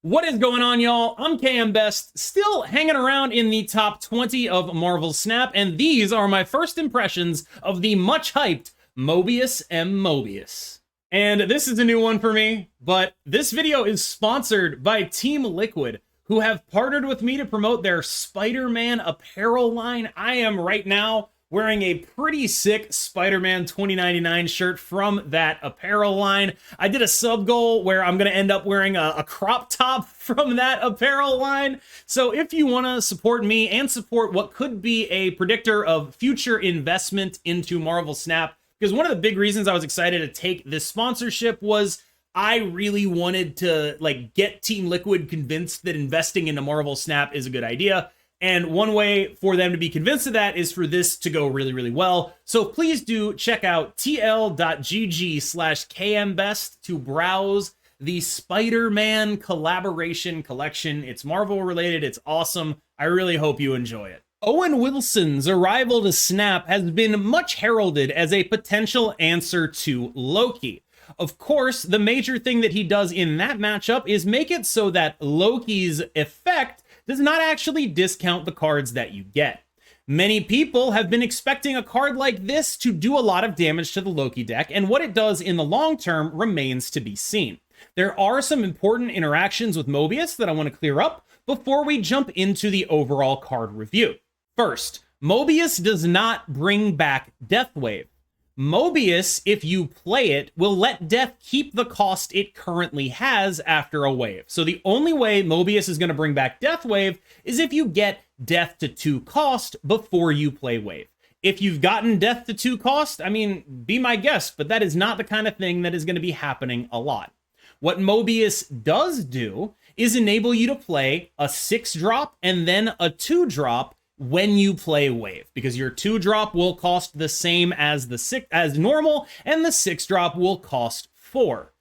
What is going on, y'all? I'm KM Best, still hanging around in the top 20 of Marvel Snap, and these are my first impressions of the much-hyped Mobius M. Mobius. And this is a new one for me, but this video is sponsored by Team Liquid, who have partnered with me to promote their Spider-Man apparel line. I am right now wearing a pretty sick Spider-Man 2099 shirt from that apparel line. I did a sub goal where I'm gonna end up wearing a crop top from that apparel line. So if you wanna support me and support what could be a predictor of future investment into Marvel Snap, because one of the big reasons I was excited to take this sponsorship was I really wanted to get Team Liquid convinced that investing into Marvel Snap is a good idea. And one way for them to be convinced of that is for this to go really, really well. So please do check out tl.gg/kmbest to browse the Spider-Man collaboration collection. It's Marvel related. It's awesome. I really hope you enjoy it. Owen Wilson's arrival to Snap has been much heralded as a potential answer to Loki. Of course, the major thing that he does in that matchup is make it so that Loki's effect does not actually discount the cards that you get. Many people have been expecting a card like this to do a lot of damage to the Loki deck, and what it does in the long term remains to be seen. There are some important interactions with Mobius that I want to clear up before we jump into the overall card review. First, Mobius does not bring back Deathwave. Mobius, if you play it, will let death keep the cost it currently has after a wave. So the only way Mobius is going to bring back Deathwave is if you get death to 2 cost before you play wave. If you've gotten death to 2 cost, I mean, be my guest, but that is not the kind of thing that is going to be happening a lot. What Mobius does do is enable you to play a 6-drop and then a 2-drop when you play wave, because your 2-drop will cost the same as normal, and the 6-drop will cost 4.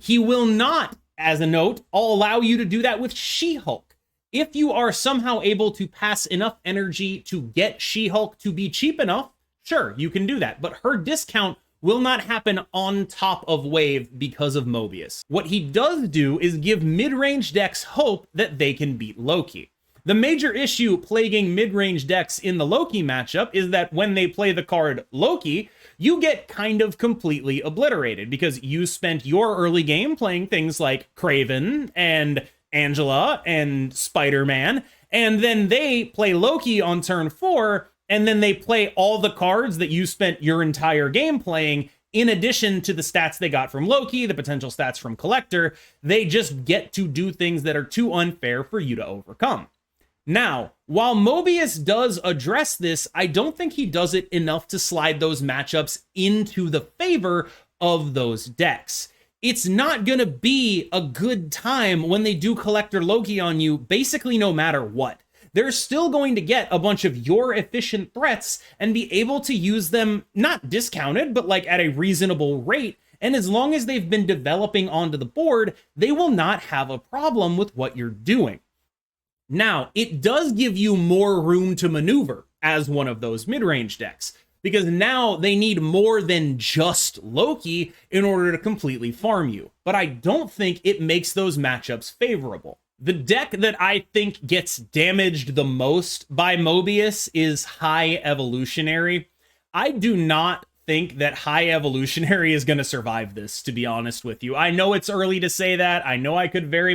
He will not, as a note, allow you to do that with She-Hulk. If you are somehow able to pass enough energy to get She-Hulk to be cheap enough, sure, you can do that, but her discount will not happen on top of wave because of Mobius. What he does do is give mid-range decks hope that they can beat Loki. The major issue plaguing mid-range decks in the Loki matchup is that when they play the card Loki, you get kind of completely obliterated because you spent your early game playing things like Kraven and Angela and Spider-Man, and then they play Loki on turn 4, and then they play all the cards that you spent your entire game playing, in addition to the stats they got from Loki, the potential stats from Collector. They just get to do things that are too unfair for you to overcome. Now, while Mobius does address this, I don't think he does it enough to slide those matchups into the favor of those decks. It's not gonna be a good time when they do Collector Loki on you, basically no matter what. They're still going to get a bunch of your efficient threats and be able to use them, not discounted, but at a reasonable rate. And as long as they've been developing onto the board, they will not have a problem with what you're doing. Now, it does give you more room to maneuver as one of those mid-range decks, because now they need more than just Loki in order to completely farm you. But I don't think it makes those matchups favorable. The deck that I think gets damaged the most by Mobius is High Evolutionary. I do not think that High Evolutionary is going to survive this, to be honest with you. I know it's early to say that. I know I could very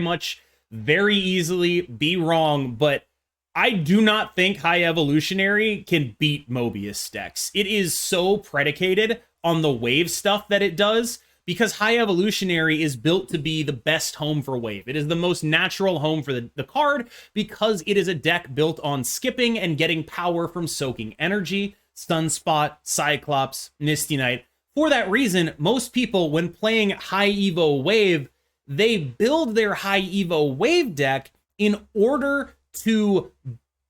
easily be wrong, but I do not think High Evolutionary can beat Mobius decks. It is so predicated on the wave stuff that it does, because High Evolutionary is built to be the best home for wave. It is the most natural home for the card, because it is a deck built on skipping and getting power from soaking energy, Sunspot, Cyclops, Misty Knight. For that reason, most people, when playing High Evo Wave, they build their High Evo Wave deck in order to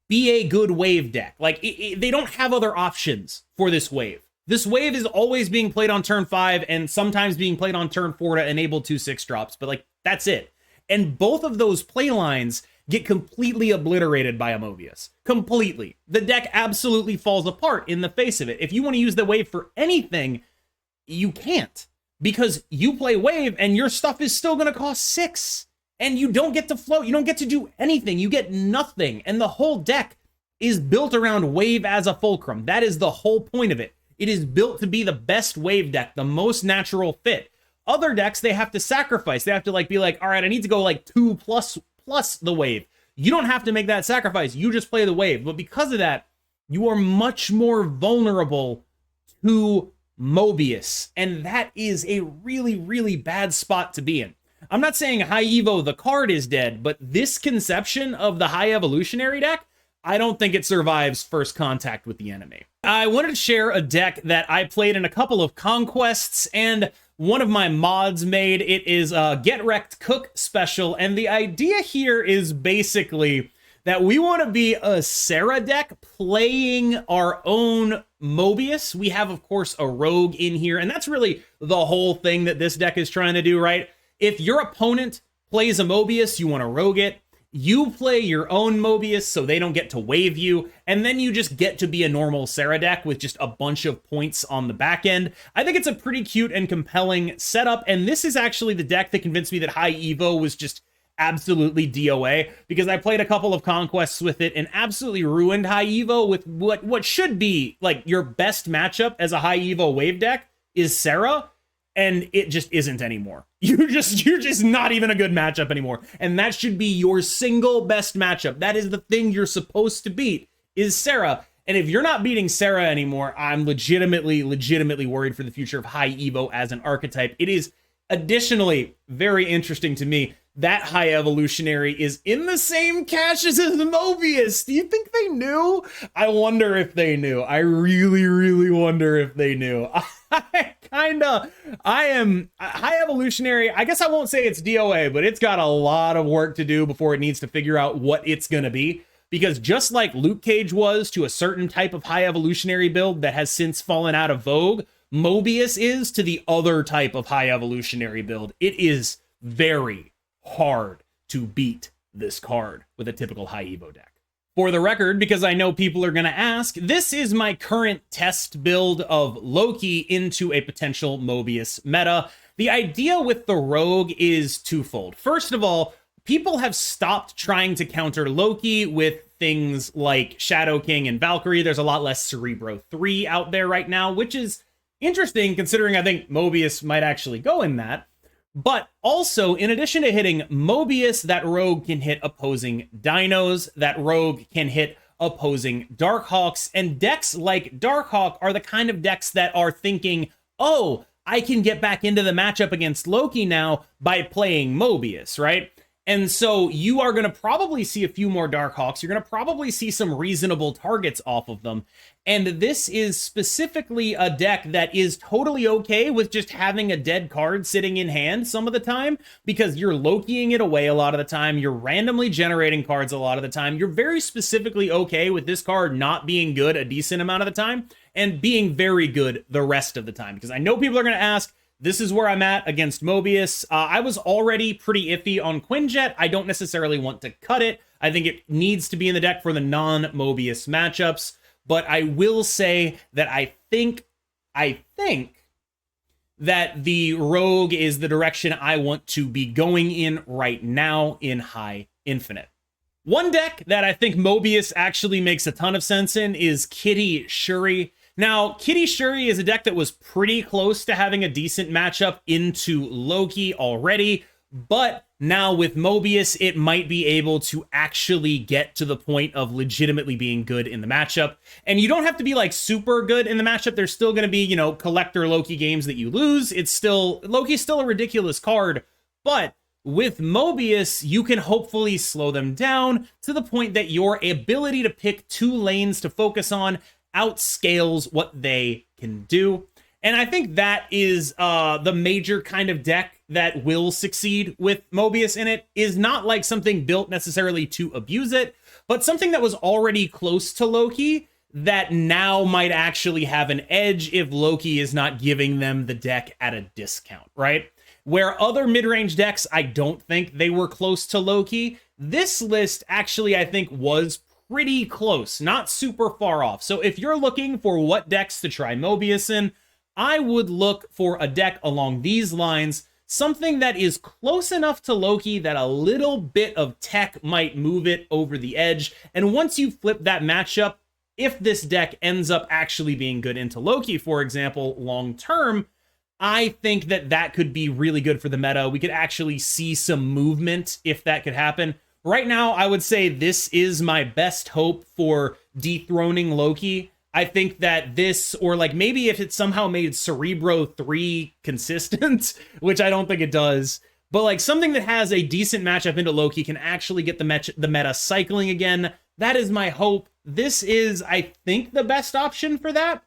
be a good wave deck. They don't have other options for this wave. This wave is always being played on turn 5 and sometimes being played on turn 4 to enable 2 6-drops, but that's it. And both of those play lines get completely obliterated by a Mobius. Completely. The deck absolutely falls apart in the face of it. If you want to use the wave for anything, you can't. Because you play wave and your stuff is still going to cost 6. and you don't get to float. You don't get to do anything. You get nothing. And the whole deck is built around wave as a fulcrum. That is the whole point of it. It is built to be the best wave deck, the most natural fit. Other decks, they have to sacrifice. They have to like be like, all right, I need to go like 2 plus the wave. You don't have to make that sacrifice. You just play the wave. But because of that, you are much more vulnerable to Mobius. And that is a really, really bad spot to be in. I'm not saying High Evo, the card, is dead, but this conception of the High Evolutionary deck, I don't think it survives first contact with the enemy. I wanted to share a deck that I played in a couple of conquests, and one of my mods made. It is a GetRekt Cook special, and the idea here is basically that we want to be a Sera deck playing our own Mobius. We have, of course, a rogue in here, and that's really the whole thing that this deck is trying to do, right? If your opponent plays a Mobius, you want to rogue it. You play your own Mobius so they don't get to wave you, and then you just get to be a normal Sera deck with just a bunch of points on the back end. I think it's a pretty cute and compelling setup, and this is actually the deck that convinced me that High Evo was just absolutely DOA, because I played a couple of conquests with it and absolutely ruined High Evo with what should be like your best matchup as a High Evo wave deck is Sera, and it just isn't anymore. You're just not even a good matchup anymore. And that should be your single best matchup. That is the thing you're supposed to beat, is Sera. And if you're not beating Sera anymore, I'm legitimately worried for the future of High Evo as an archetype. It is additionally very interesting to me that High Evolutionary is in the same caches as Mobius. Do you think they knew? I wonder if they knew. I really wonder if they knew. I am High Evolutionary. I guess I won't say it's DOA, but it's got a lot of work to do before it needs to figure out what it's going to be. Because just like Luke Cage was to a certain type of High Evolutionary build that has since fallen out of vogue, Mobius is to the other type of High Evolutionary build. It is very hard to beat this card with a typical High Evo deck. For the record, because I know people are going to ask, this is my current test build of Loki into a potential Mobius meta. The idea with the rogue is twofold. First of all, people have stopped trying to counter Loki with things like Shadow King and Valkyrie. There's a lot less Cerebro 3 out there right now, which is interesting considering I think Mobius might actually go in that. But also, in addition to hitting Mobius, that rogue can hit opposing dinos, that rogue can hit opposing Darkhawks, and decks like Darkhawk are the kind of decks that are thinking, oh, I can get back into the matchup against Loki now by playing Mobius, right? And so you are going to probably see a few more Darkhawks. You're going to probably see some reasonable targets off of them. And this is specifically a deck that is totally okay with just having a dead card sitting in hand some of the time, because you're Lokiing it away a lot of the time. You're randomly generating cards a lot of the time. You're very specifically okay with this card not being good a decent amount of the time and being very good the rest of the time. Because I know people are going to ask, this is where I'm at against Mobius. I was already pretty iffy on Quinjet. I don't necessarily want to cut it. I think it needs to be in the deck for the non-Mobius matchups. But I will say that I think that the rogue is the direction I want to be going in right now in High Infinite. One deck that I think Mobius actually makes a ton of sense in is Kitty Shuri. Now, Kitty Shuri is a deck that was pretty close to having a decent matchup into Loki already, but now with Mobius, it might be able to actually get to the point of legitimately being good in the matchup. And you don't have to be like super good in the matchup. There's still going to be, you know, collector Loki games that you lose. Loki's still a ridiculous card, but with Mobius, you can hopefully slow them down to the point that your ability to pick 2 lanes to focus on outscales what they can do. And I think that is the major kind of deck that will succeed with Mobius in it, is not like something built necessarily to abuse it, but something that was already close to Loki that now might actually have an edge if Loki is not giving them the deck at a discount, right? Where other mid-range decks, I don't think they were close to Loki. This list actually, I think, was pretty close, not super far off. So if you're looking for what decks to try Mobius in, I would look for a deck along these lines, something that is close enough to Loki that a little bit of tech might move it over the edge. And once you flip that matchup, if this deck ends up actually being good into Loki, for example, long term, I think that that could be really good for the meta. We could actually see some movement if that could happen. Right now, I would say this is my best hope for dethroning Loki. I think that this, or like maybe if it somehow made Cerebro 3 consistent, which I don't think it does, but like something that has a decent matchup into Loki can actually get the meta cycling again. That is my hope. This is, I think, the best option for that,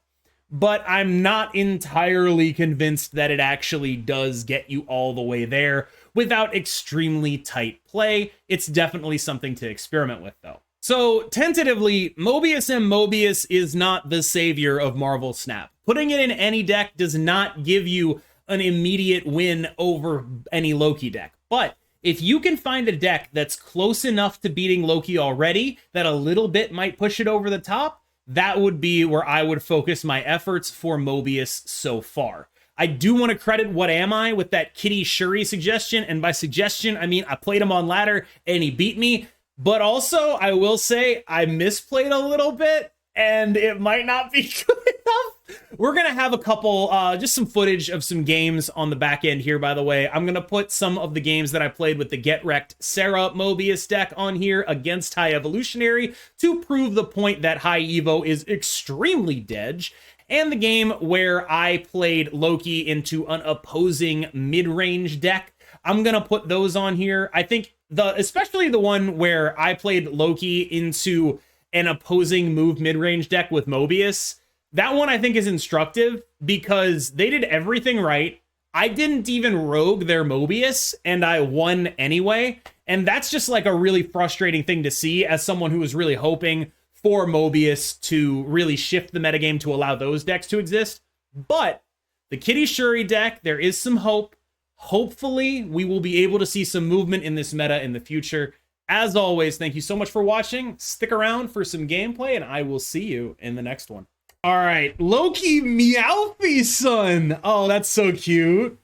but I'm not entirely convinced that it actually does get you all the way there without extremely tight play. It's definitely something to experiment with, though. So, tentatively, Mobius and Mobius is not the savior of Marvel Snap. Putting it in any deck does not give you an immediate win over any Loki deck. But if you can find a deck that's close enough to beating Loki already that a little bit might push it over the top, that would be where I would focus my efforts for Mobius so far. I do want to credit What Am I with that Kitty Shuri suggestion, and by suggestion, I mean I played him on ladder and he beat me, but also I will say I misplayed a little bit and it might not be good enough. We're going to have a couple, just some footage of some games on the back end here, by the way. I'm going to put some of the games that I played with the GetRekt Sera Mobius deck on here against High Evolutionary to prove the point that High Evo is extremely Deadge, and the game where I played Loki into an opposing mid-range deck. I'm going to put those on here. I think especially the one where I played Loki into an opposing move mid-range deck with Mobius, that one I think is instructive because they did everything right. I didn't even rogue their Mobius and I won anyway. And that's just like a really frustrating thing to see as someone who was really hoping for Mobius to really shift the metagame to allow those decks to exist. But the Kitty Shuri deck, there is some hope. Hopefully, we will be able to see some movement in this meta in the future. As always, thank you so much for watching. Stick around for some gameplay, and I will see you in the next one. All right, Loki Meowthy son. Oh, that's so cute.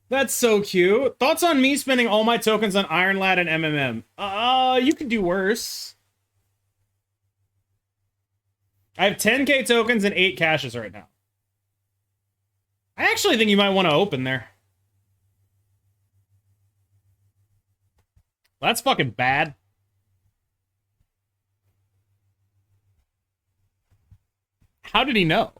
That's so cute. Thoughts on me spending all my tokens on Iron Lad and MMM? You could do worse. I have 10k tokens and 8 caches right now. I actually think you might want to open there. That's fucking bad. How did he know?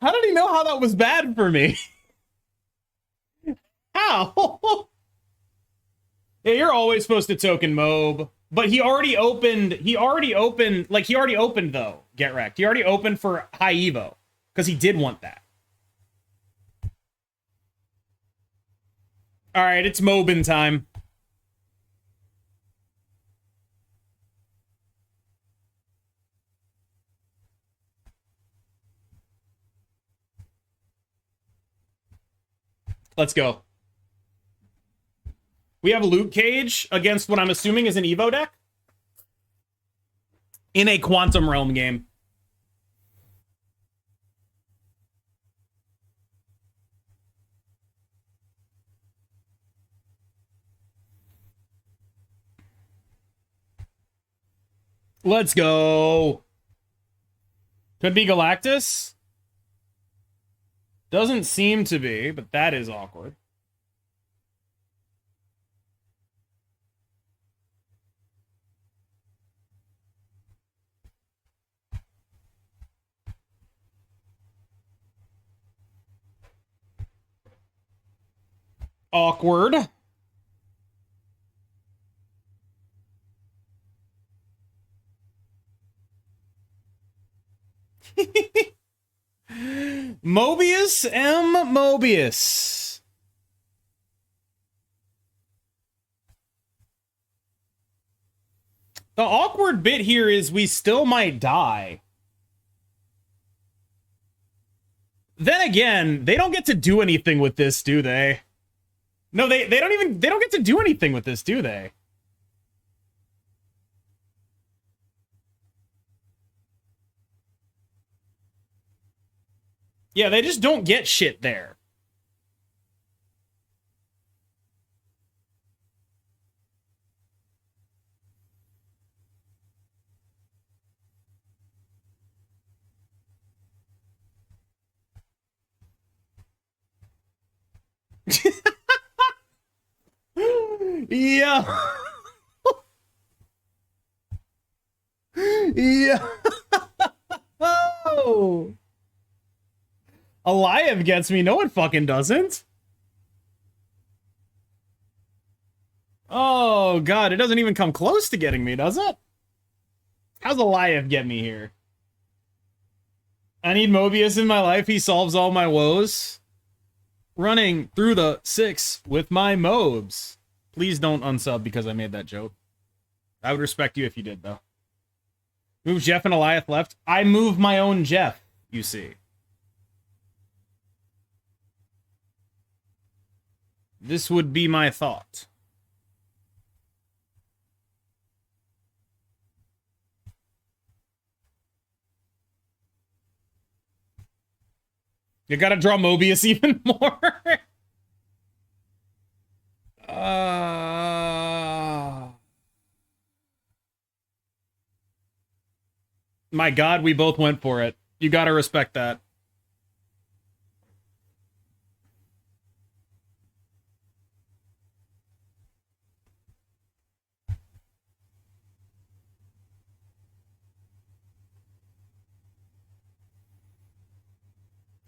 How did he know how that was bad for me? How? Yeah, you're always supposed to token Mob. But he already opened though, GetRekt. He already opened for High Evo. Because he did want that. Alright, it's Mobin time. Let's go. We have Luke Cage against what I'm assuming is an Evo deck. In a Quantum Realm game. Let's go. Could be Galactus. Doesn't seem to be, but that is awkward. Awkward. Mobius M. Mobius. The awkward bit here is we still might die. Then again, they don't get to do anything with this, do they? No, they don't get to do anything with this, do they? Yeah, they just don't get shit there. Yeah. Yeah. Oh. Alive gets me. No, it fucking doesn't. Oh, God. It doesn't even come close to getting me, does it? How's Alive get me here? I need Mobius in my life. He solves all my woes. Running through the 6 with my mobs. Please don't unsub because I made that joke. I would respect you if you did, though. Move Jeff and Eliath left. I move my own Jeff, you see. This would be my thought. You gotta draw Mobius even more. My God, we both went for it. You gotta respect that.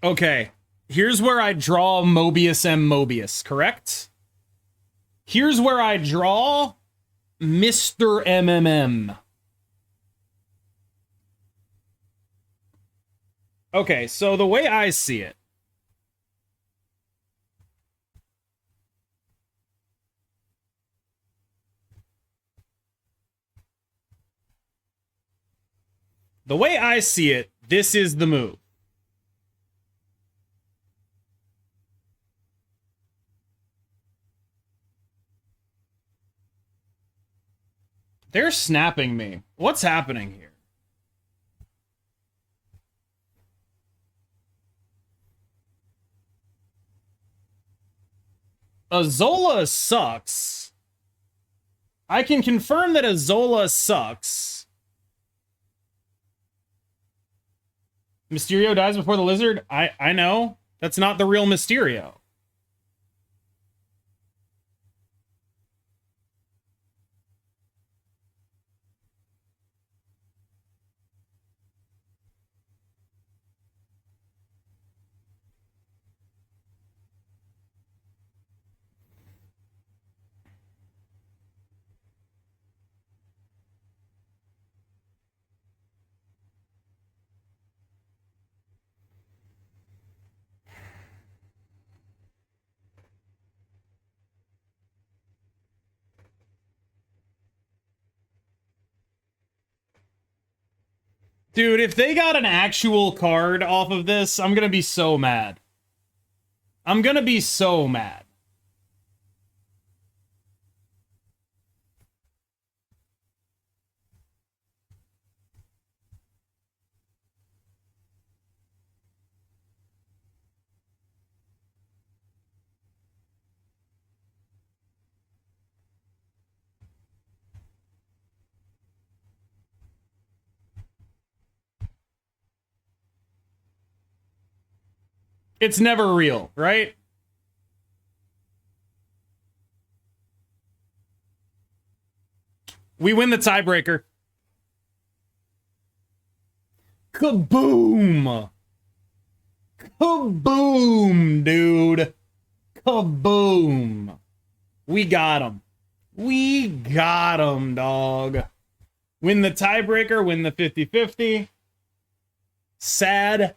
Okay, here's where I draw Mobius M. Mobius, correct? Here's where I draw Mr. MMM. Okay, so the way I see it, this is the move. They're snapping me. What's happening here? Azola sucks. I can confirm that Azola sucks. Mysterio dies before the lizard? I know. That's not the real Mysterio. Dude, if they got an actual card off of this, I'm gonna be so mad. I'm gonna be so mad. It's never real, right? We win the tiebreaker. Kaboom! Kaboom, dude. Kaboom. We got him. We got him, dog. Win the tiebreaker, win the 50-50. Sad.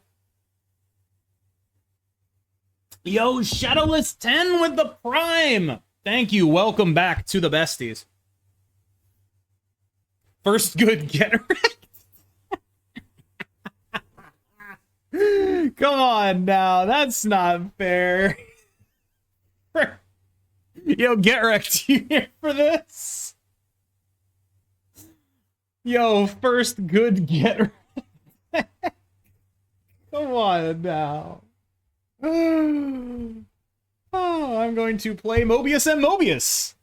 Yo, Shadowless 10 with the Prime. Thank you. Welcome back to the besties. First good GetRekt. Come on now. That's not fair. Yo, GetRekt, you here for this? Yo, first good GetRekt. Come Come on now. Oh, I'm going to play Mobius and Mobius.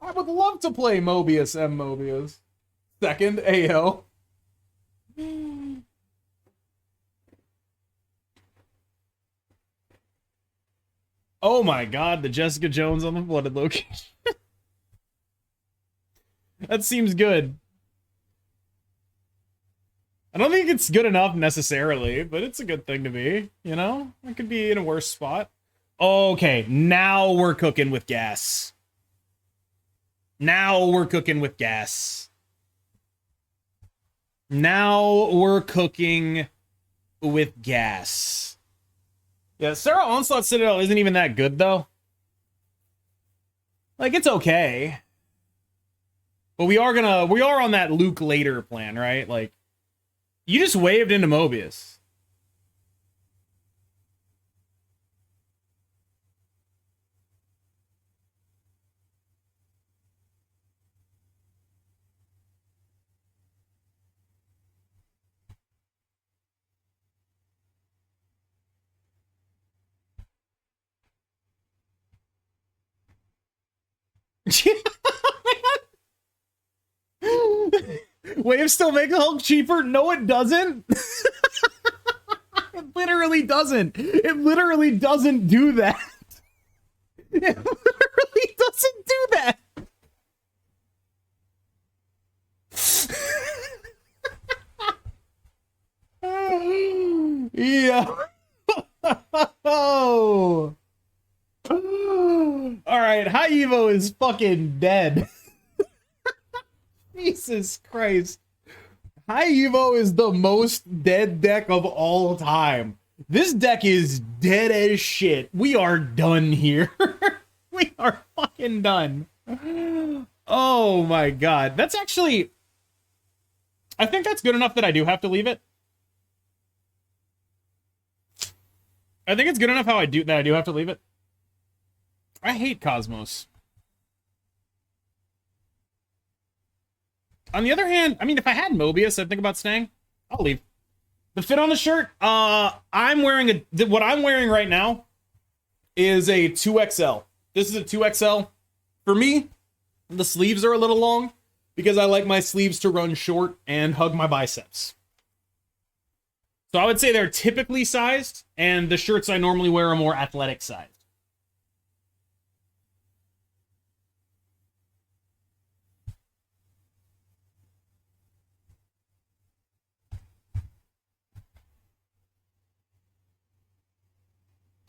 I would love to play Mobius and Mobius. Second, AO. Oh my god, the Jessica Jones on the Blooded Loki. That seems good. I don't think it's good enough necessarily, but it's a good thing to be, you know? It could be in a worse spot. Okay, now we're cooking with gas. Now we're cooking with gas. Now we're cooking with gas. Yeah, Sera Onslaught Citadel isn't even that good, though. Like, it's okay. But we are on that Luke later plan, right? Like, you just waved into Mobius. Waves still make the Hulk cheaper? No, it doesn't. It literally doesn't. It literally doesn't do that. It literally doesn't do that. Yeah. Oh. All right, High Evo is fucking dead. Jesus Christ. High Evo is the most dead deck of all time. This deck is dead as shit. We are done here. We are fucking done. Oh my god. That's actually... I think that's good enough that I do have to leave it. I think it's good enough that I do have to leave it. I hate Cosmos. On the other hand, I mean, if I had Mobius, I'd think about staying. I'll leave. The fit on the shirt, I'm wearing what I'm wearing right now is a 2XL. This is a 2XL. For me, the sleeves are a little long because I like my sleeves to run short and hug my biceps. So I would say they're typically sized, and the shirts I normally wear are more athletic sized.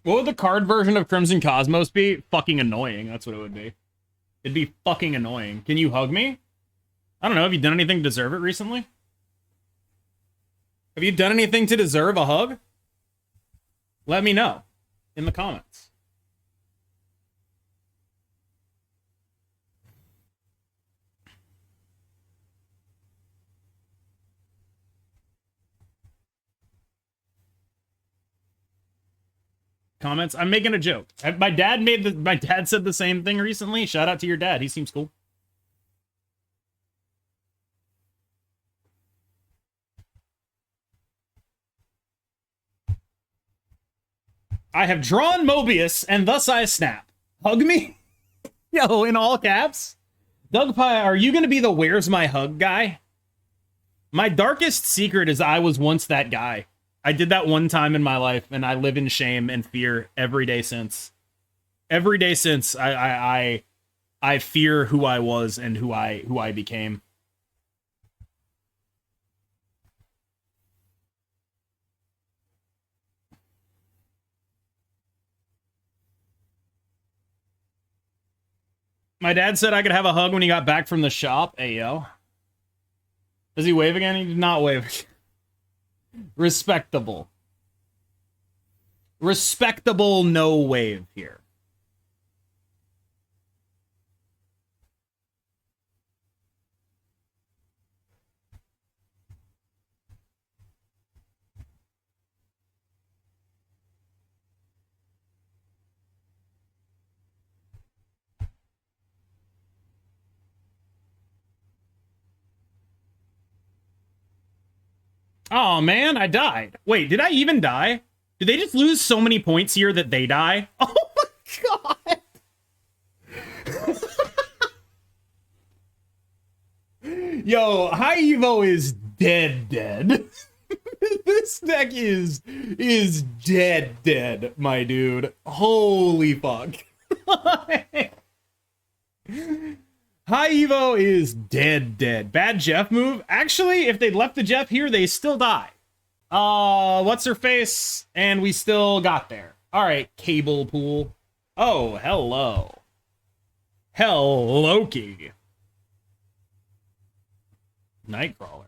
What would the card version of Crimson Cosmos be? Fucking annoying. That's what it would be. It'd be fucking annoying. Can you hug me? I don't know. Have you done anything to deserve it recently? Have you done anything to deserve a hug? Let me know in the comments. Comments. I'm making a joke. My dad said the same thing recently. Shout out to your dad. He seems cool. I have drawn Mobius, and thus I snap. Hug me? Yo, in all caps? Doug Pie, are you going to be the where's my hug guy? My darkest secret is I was once that guy. I did that one time in my life, and I live in shame and fear every day since. Every day since, I fear who I was and who I became. My dad said I could have a hug when he got back from the shop. Hey, yo. Does he wave again? He did not wave again. Respectable. Respectable no wave here. Oh, man, I died. Wait, did I even die? Did they just lose so many points here that they die? Oh, my God. Yo, High Evo is dead. This deck is dead, my dude. Holy fuck. High Evo is dead. Bad Jeff move. Actually, if they'd left the Jeff here, they still die. What's her face? And we still got there. All right, Cable Pool. Oh, hello. Hell, Loki. Nightcrawler.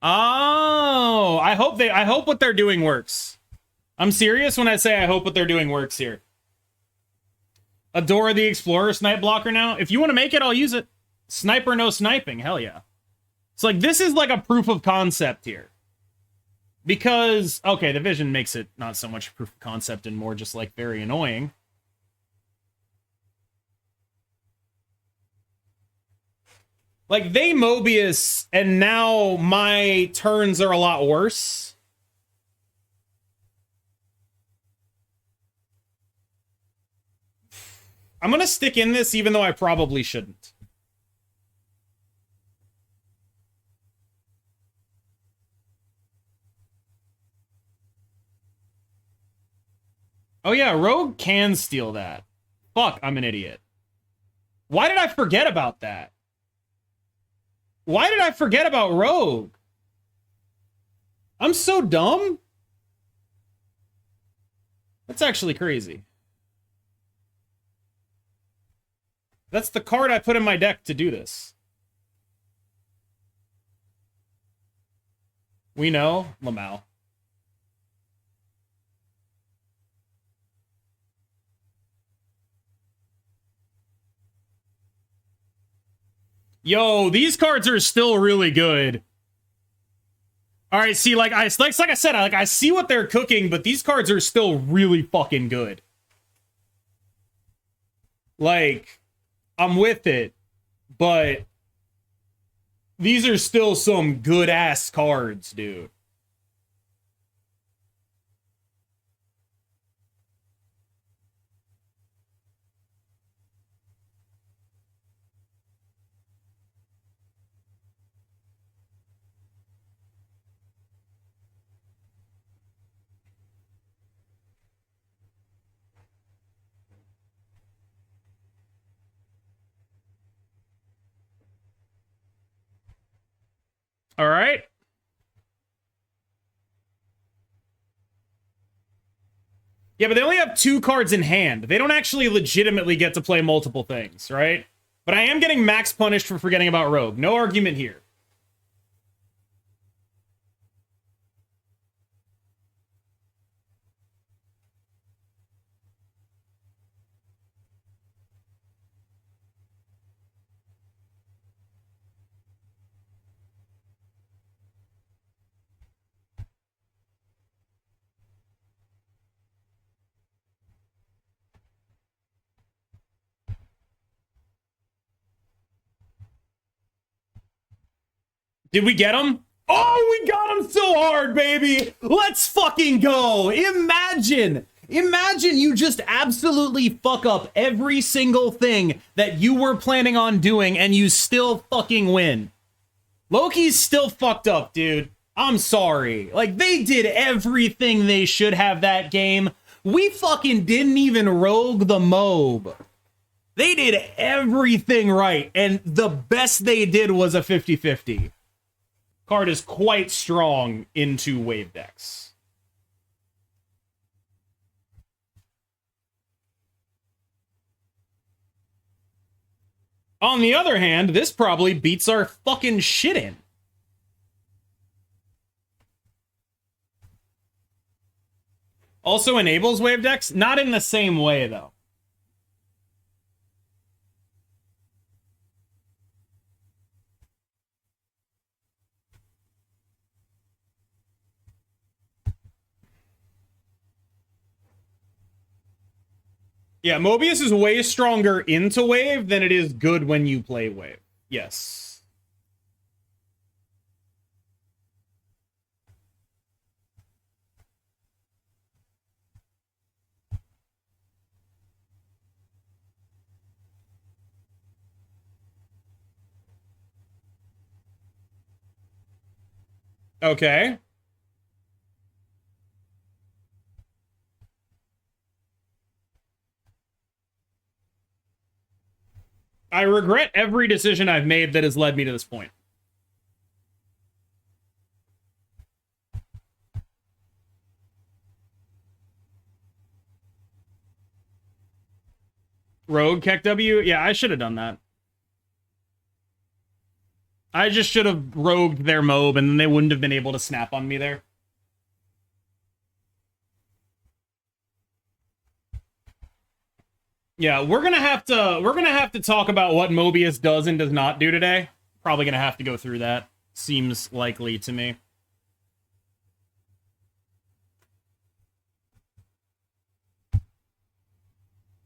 Oh, I hope what they're doing works. I'm serious when I say I hope what they're doing works here. Adora the Explorer snipe blocker now. If you want to make it, I'll use it. Sniper, no sniping. Hell yeah. It's like, this is like a proof of concept here. Because, okay, the vision makes it not so much proof of concept and more just like very annoying. Like, they Mobius, and now my turns are a lot worse. I'm gonna stick in this, even though I probably shouldn't. Oh yeah, Rogue can steal that. Fuck, I'm an idiot. Why did I forget about that? Why did I forget about Rogue? I'm so dumb. That's actually crazy. That's the card I put in my deck to do this. We know, Lamau. Yo, these cards are still really good. All right, see, like I said, I see what they're cooking, but these cards are still really fucking good. Like, I'm with it, but these are still some good ass cards, dude. All right. Yeah, but they only have 2 cards in hand. They don't actually legitimately get to play multiple things, right? But I am getting max punished for forgetting about Rogue. No argument here. Did we get him? Oh, we got him so hard, baby. Let's fucking go. Imagine you just absolutely fuck up every single thing that you were planning on doing and you still fucking win. Loki's still fucked up, dude. I'm sorry. Like, they did everything they should have that game. We fucking didn't even rogue the Mob. They did everything right, and the best they did was a 50-50. Card is quite strong into wave decks. On the other hand, this probably beats our fucking shit in. Also enables wave decks, not in the same way though. Yeah, Mobius is way stronger into wave than it is good when you play wave. Yes. Okay. I regret every decision I've made that has led me to this point. Rogue Keck W? Yeah, I should have done that. I just should have rogued their mob and then they wouldn't have been able to snap on me there. Yeah, we're gonna have to talk about what Mobius does and does not do today. Probably gonna have to go through that. Seems likely to me.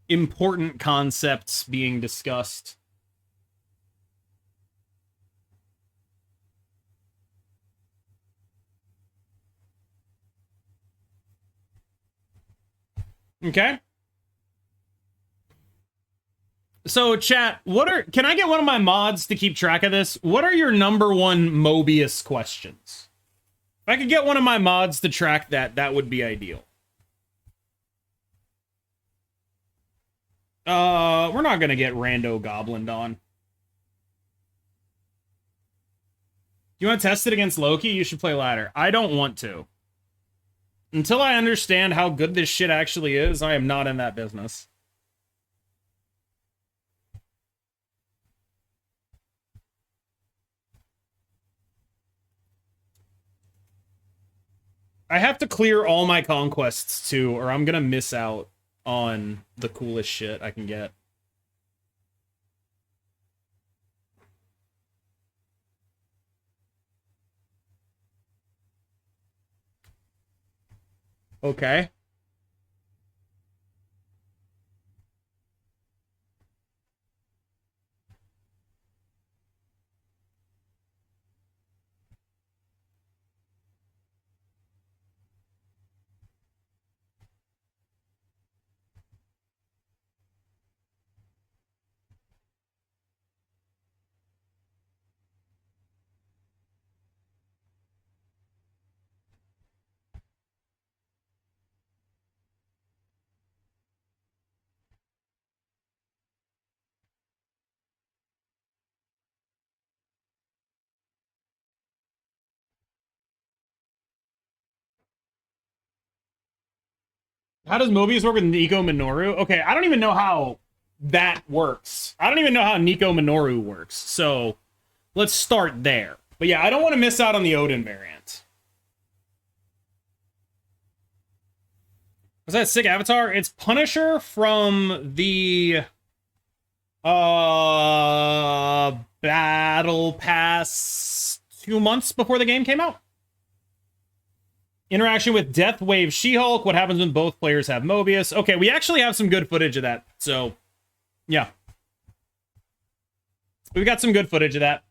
Important concepts being discussed. Okay. So, chat, can I get one of my mods to keep track of this? What are your number one Mobius questions? If I could get one of my mods to track that, that would be ideal. We're not gonna get Rando Goblin on. You want to test it against Loki? You should play ladder. I don't want to. Until I understand how good this shit actually is, I am not in that business. I have to clear all my conquests too, or I'm gonna miss out on the coolest shit I can get. Okay. How does Mobius work with Nico Minoru? Okay, I don't even know how that works. I don't even know how Nico Minoru works. So let's start there. But yeah, I don't want to miss out on the Odin variant. Was that a sick avatar? It's Punisher from the Battle Pass 2 months before the game came out. Interaction with Deathwave She-Hulk. What happens when both players have Mobius? Okay, we actually have some good footage of that. So, yeah. We got some good footage of that.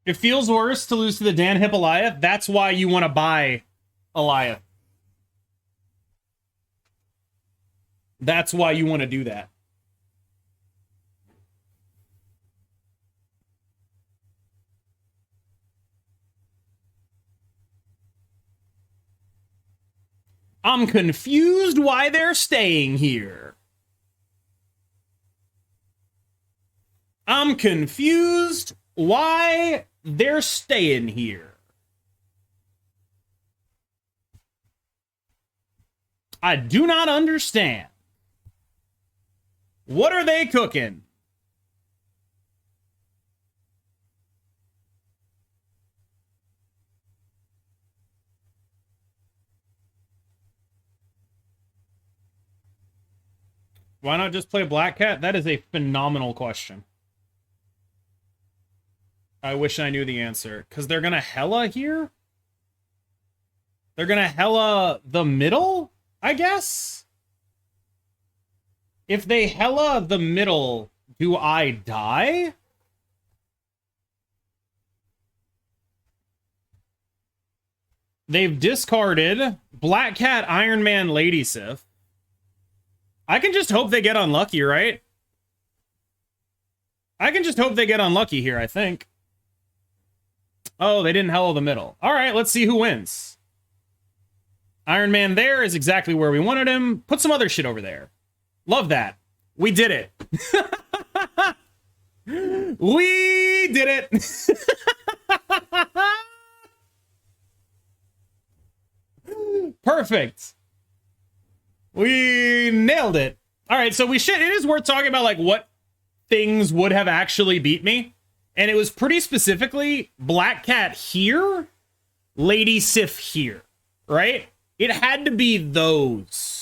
It feels worse to lose to the Dan Hippolyta. That's why you want to buy Eliath. That's why you want to do that. I'm confused why they're staying here. I'm confused why they're staying here. I do not understand. What are they cooking? Why not just play Black Cat? That is a phenomenal question. I wish I knew the answer. Because they're going to Hela here? They're gonna hella the middle, I guess? If they hella the middle, do I die? They've discarded Black Cat, Iron Man, Lady Sif. I can just hope they get unlucky, right? I can just hope they get unlucky here, I think. Oh, they didn't hello the middle. All right, let's see who wins. Iron Man there is exactly where we wanted him. Put some other shit over there. Love that. We did it. We did it. Perfect. We nailed it. All right, so it is worth talking about like what things would have actually beat me. And it was pretty specifically Black Cat here, Lady Sif here, right? It had to be those.